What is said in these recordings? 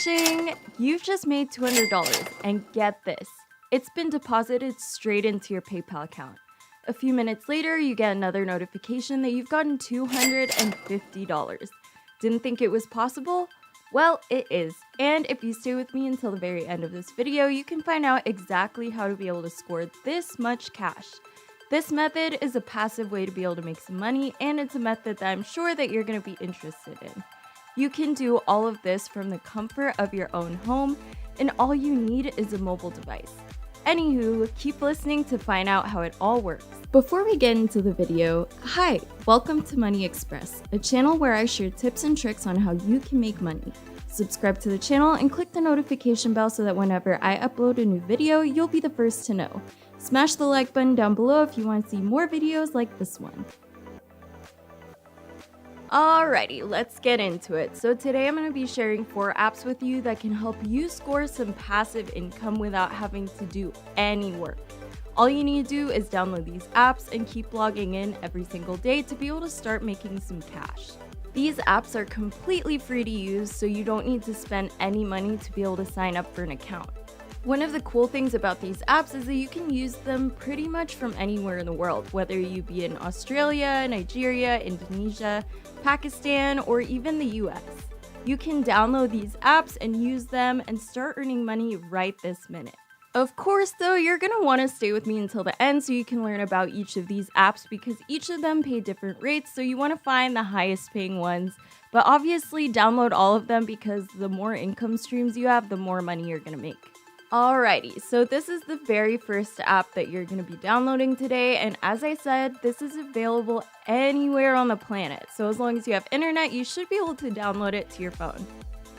Ka-ching! You've just made $200, and get this, it's been deposited straight into your PayPal account. A few minutes later, you get another notification that you've gotten $250. Didn't think it was possible? Well, it is. And if you stay with me until the very end of this video, you can find out exactly how to be able to score this much cash. This method is a passive way to be able to make some money, and it's a method that I'm sure that you're going to be interested in. You can do all of this from the comfort of your own home, and all you need is a mobile device. Anywho, keep listening to find out how it all works. Before we get into the video, hi, welcome to Money Express, a channel where I share tips and tricks on how you can make money. Subscribe to the channel and click the notification bell so that whenever I upload a new video, you'll be the first to know. Smash the like button down below if you want to see more videos like this one. Alrighty, let's get into it. So today I'm going to be sharing 4 apps with you that can help you score some passive income without having to do any work. All you need to do is download these apps and keep logging in every single day to be able to start making some cash. These apps are completely free to use, so you don't need to spend any money to be able to sign up for an account. One of the cool things about these apps is that you can use them pretty much from anywhere in the world, whether you be in Australia, Nigeria, Indonesia, Pakistan, or even the US. You can download these apps and use them and start earning money right this minute. Of course, though, you're going to want to stay with me until the end so you can learn about each of these apps because each of them pay different rates, so you want to find the highest paying ones. But obviously, download all of them because the more income streams you have, the more money you're going to make. Alrighty, so this is the very first app that you're going to be downloading today, and as I said, this is available anywhere on the planet, so as long as you have internet, you should be able to download it to your phone.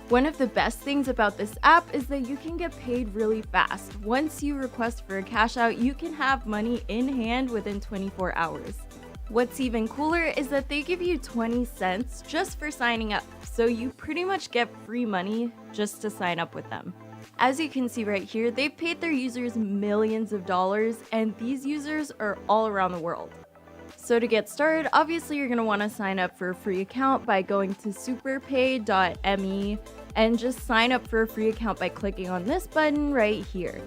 One of the best things about this app is that you can get paid really fast. Once you request for a cash out, you can have money in hand within 24 hours. What's even cooler is that they give you 20 cents just for signing up, so you pretty much get free money just to sign up with them. As you can see right here, they've paid their users millions of dollars, and these users are all around the world. So to get started, obviously you're going to want to sign up for a free account by going to superpay.me and just sign up for a free account by clicking on this button right here.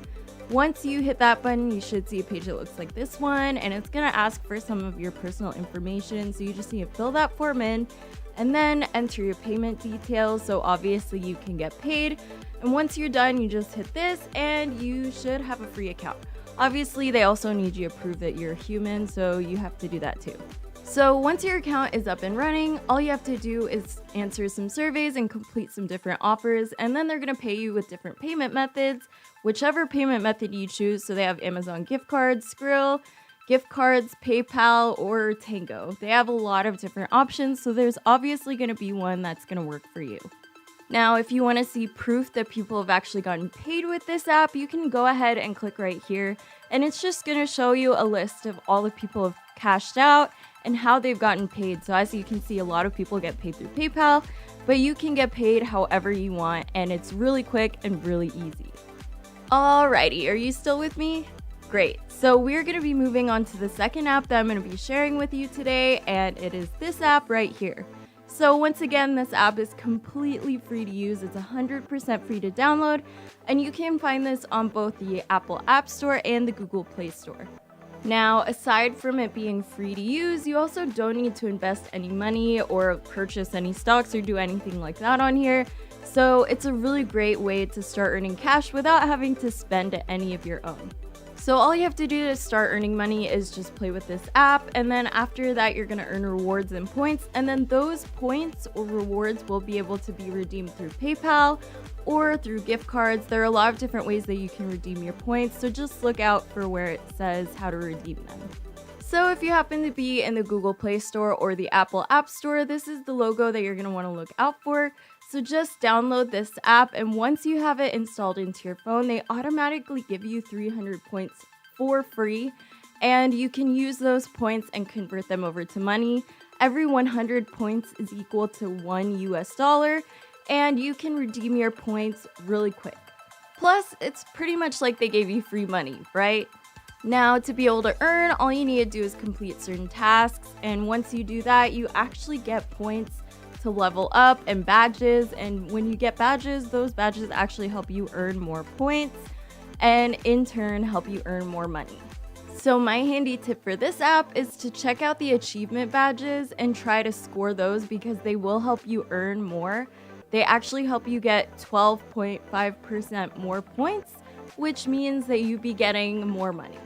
Once you hit that button, you should see a page that looks like this one, and it's going to ask for some of your personal information, so you just need to fill that form in and then enter your payment details so obviously you can get paid. And once you're done, you just hit this and you should have a free account. Obviously, they also need you to prove that you're a human, so you have to do that too. So once your account is up and running, all you have to do is answer some surveys and complete some different offers, and then they're going to pay you with different payment methods, whichever payment method you choose. So they have Amazon gift cards, Skrill, gift cards, PayPal, or Tango. They have a lot of different options, so there's obviously going to be one that's going to work for you. Now, if you want to see proof that people have actually gotten paid with this app, you can go ahead and click right here, and it's just going to show you a list of all the people who have cashed out and how they've gotten paid. So as you can see, a lot of people get paid through PayPal, but you can get paid however you want, and it's really quick and really easy. Alrighty, are you still with me? Great. So we're going to be moving on to the second app that I'm going to be sharing with you today, and it is this app right here. So once again, this app is completely free to use. It's 100% free to download, and you can find this on both the Apple App Store and the Google Play Store. Now, aside from it being free to use, you also don't need to invest any money or purchase any stocks or do anything like that on here. So it's a really great way to start earning cash without having to spend any of your own. So all you have to do to start earning money is just play with this app, and then after that you're going to earn rewards and points, and then those points or rewards will be able to be redeemed through PayPal or through gift cards. There are a lot of different ways that you can redeem your points, so just look out for where it says how to redeem them. So if you happen to be in the Google Play Store or the Apple App Store, this is the logo that you're going to want to look out for. So just download this app, and once you have it installed into your phone, they automatically give you 300 points for free, and you can use those points and convert them over to money. Every 100 points is equal to $1 US, and you can redeem your points really quick. Plus, it's pretty much like they gave you free money, right? Now, to be able to earn, all you need to do is complete certain tasks, and once you do that, you actually get points to level up and badges. And when you get badges, those badges actually help you earn more points and in turn help you earn more money. So my handy tip for this app is to check out the achievement badges and try to score those because they will help you earn more. They actually help you get 12.5% more points, which means that you'd be getting more money.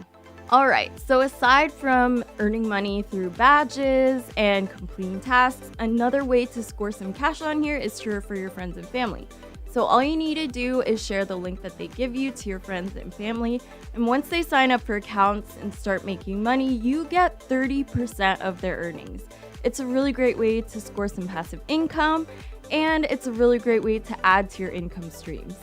Alright, so aside from earning money through badges and completing tasks, another way to score some cash on here is to refer your friends and family. So all you need to do is share the link that they give you to your friends and family, and once they sign up for accounts and start making money, you get 30% of their earnings. It's a really great way to score some passive income, and it's a really great way to add to your income streams.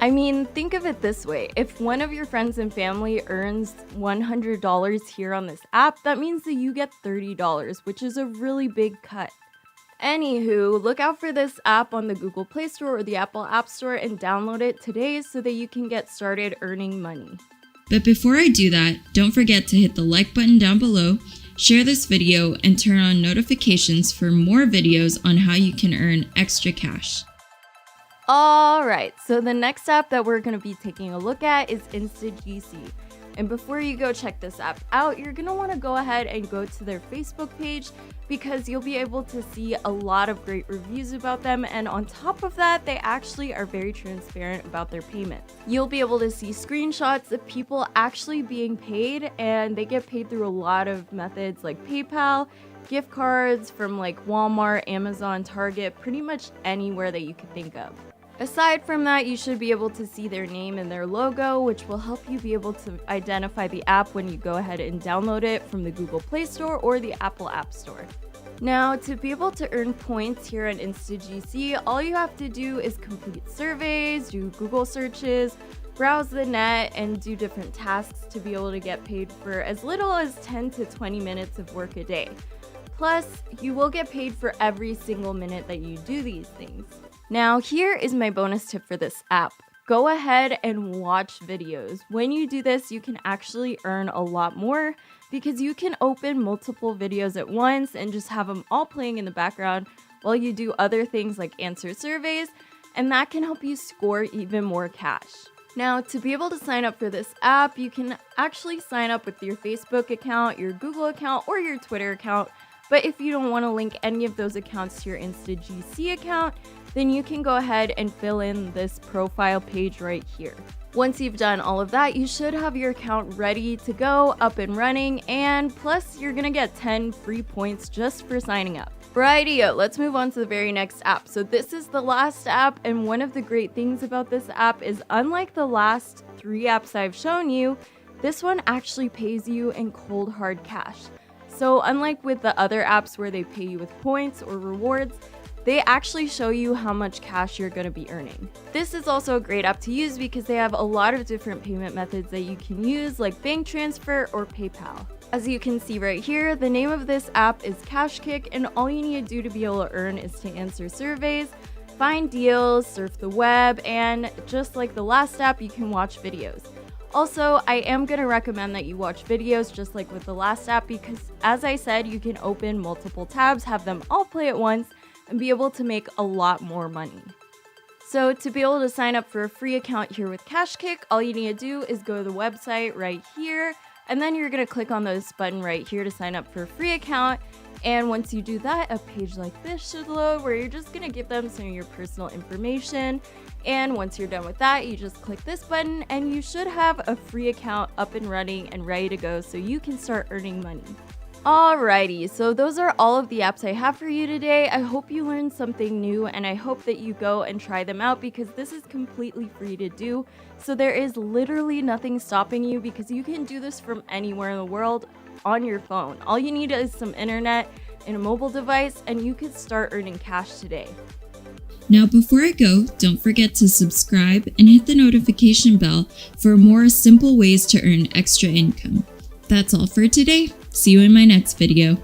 I mean, think of it this way. If one of your friends and family earns $100 here on this app, that means that you get $30, which is a really big cut. Anywho, look out for this app on the Google Play Store or the Apple App Store and download it today so that you can get started earning money. But before I do that, don't forget to hit the like button down below, share this video, and turn on notifications for more videos on how you can earn extra cash. Alright, so the next app that we're going to be taking a look at is InstaGC. And before you go check this app out, you're going to want to go ahead and go to their Facebook page because you'll be able to see a lot of great reviews about them. And on top of that, they actually are very transparent about their payments. You'll be able to see screenshots of people actually being paid, and they get paid through a lot of methods like PayPal, gift cards from like Walmart, Amazon, Target, pretty much anywhere that you could think of. Aside from that, you should be able to see their name and their logo, which will help you be able to identify the app when you go ahead and download it from the Google Play Store or the Apple App Store. Now, to be able to earn points here on InstaGC, all you have to do is complete surveys, do Google searches, browse the net, and do different tasks to be able to get paid for as little as 10 to 20 minutes of work a day. Plus, you will get paid for every single minute that you do these things. Now, here is my bonus tip for this app. Go ahead and watch videos. When you do this, you can actually earn a lot more because you can open multiple videos at once and just have them all playing in the background while you do other things like answer surveys, and that can help you score even more cash. Now, to be able to sign up for this app, you can actually sign up with your Facebook account, your Google account, or your Twitter account. But if you don't want to link any of those accounts to your InstaGC account, then you can go ahead and fill in this profile page right here. Once you've done all of that, you should have your account ready to go, up and running, and plus you're gonna get 10 free points just for signing up. Rightio, let's move on to the very next app. So this is the last app, and one of the great things about this app is unlike the last 3 apps I've shown you, this one actually pays you in cold hard cash. So unlike with the other apps where they pay you with points or rewards, they actually show you how much cash you're going to be earning. This is also a great app to use because they have a lot of different payment methods that you can use, like bank transfer or PayPal. As you can see right here, the name of this app is CashKick, and all you need to do to be able to earn is to answer surveys, find deals, surf the web, and just like the last app, you can watch videos. Also, I am going to recommend that you watch videos just like with the last app because, as I said, you can open multiple tabs, have them all play at once, and be able to make a lot more money. So to be able to sign up for a free account here with CashKick, all you need to do is go to the website right here, and then you're going to click on this button right here to sign up for a free account. And once you do that, a page like this should load where you're just going to give them some of your personal information. And once you're done with that, you just click this button and you should have a free account up and running and ready to go so you can start earning money. Alrighty, so those are all of the apps I have for you today. I hope you learned something new, and I hope that you go and try them out because this is completely free to do. So there is literally nothing stopping you because you can do this from anywhere in the world on your phone. All you need is some internet and a mobile device, and you can start earning cash today. Now before I go, don't forget to subscribe and hit the notification bell for more simple ways to earn extra income. That's all for today. See you in my next video.